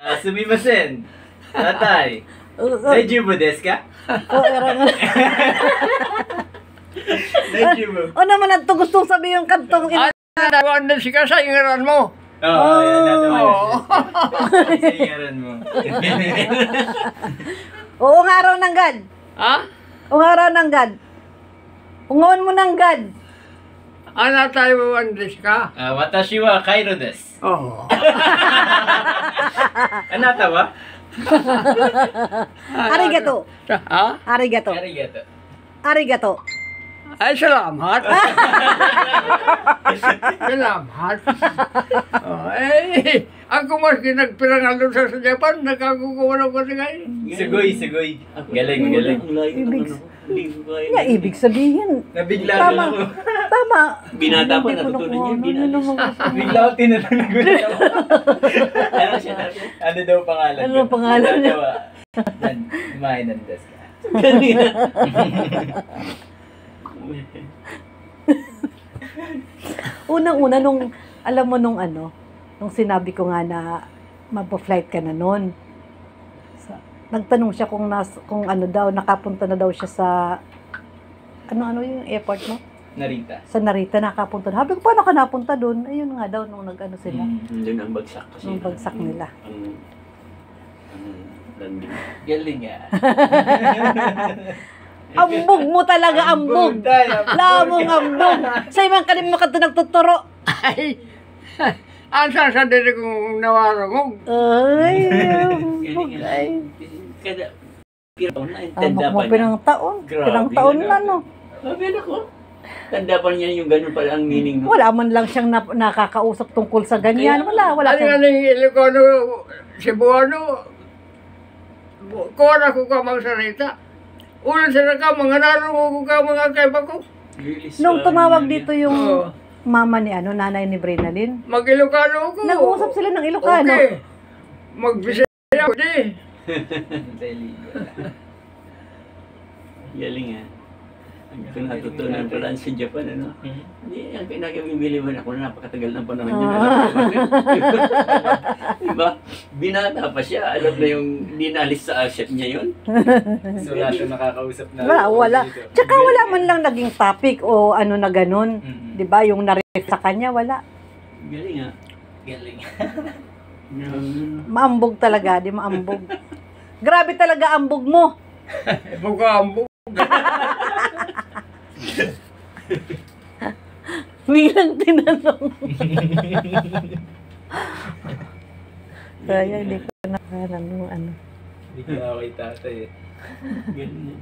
Sumimasen. Tatay. Daijoubu desu ka? Daijoubu. O naman ang gustong sabihin yung kantong Nagawan na siya sa ingaran mo. Oo, yan natin. Sa ingaran mo. Oo nga raw ng God. Ha? Oo nga raw ng God. Ungawan mo ng God. Ana tayo Andres ka? Watashi wa Kairo desu. Oo. Anata wa? Arigato. Ha? Arigato. Arigato. Arigato. Ay, salamat. Salamat. Oh, eh, ako maski nagpirangal doon sa Japan, nakakukuha ko sa kayo. Sugoi. Galing. Ibig sabihin. Nabigla Tama. ako. Tama. Binata pa, natutunan niya. Bigla ako tinanong na gulat ako. Ano siya? Ano daw pangalan? Ano pangalan niya? Kumain ng desk ka. Unang-una nung, alam mo nung nung sinabi ko nga na magpa-flight ka na nun. Nagtanong siya kung ano daw, nakapunta na daw siya sa, ano yung airport mo? Narita. Sa Narita, nakapunta na. Sabi ko, paano ka napunta doon? Ayun nga daw, nung nag-ano sila. Doon ang bagsak kasi. Nung bagsak nila. Landing. Galing nga. Ambog mo talaga, ambog. Lamong ambog. Sa ibang kalim mo ka ito nagtuturo. Ay, asa sa dili kong nawarangog. Ay, Galing nga. Kada, pirang na, ambog tanda mo pa niya. pinang taon. Grabe, Pinang taon na, no? Sabi ako. Tanda pa niya yung ganun pala ang meaning. Wala man lang siyang nakakausap tungkol sa ganyan. Wala siyang... Aling Ilocano, Cebuano, kuha na ko ka mga sarita. Ulan sila ka, mga narungo ko ka mga kaiba ko. Nung tumawag dito yung Oo. mama ni nanay ni Brenalyn, Mag-Ilocano ko. nag-uusap sila ng Ilocano. Okay. Mag-Bisaya ko di. Galing nga. Ang natutunan pala sa Japan, ano? Hindi, ang kinagamibiliban ako na napakatagal ng panahon niya. Diba? Binata pa siya. Alam na yung dinalis sa asset niya yun. So, wala siya nakakausap na. Wala. Tsaka wala man lang naging topic o ano na ganun. Di ba? Yung naref sa kanya, wala. Galing nga. Galing. Maambog talaga, di maambog. Grabe talaga ambog mo. Bukambo. Bilang tinanong. Kaya hindi ko na ano. Hindi ko na kay tatay eh. Galing nga.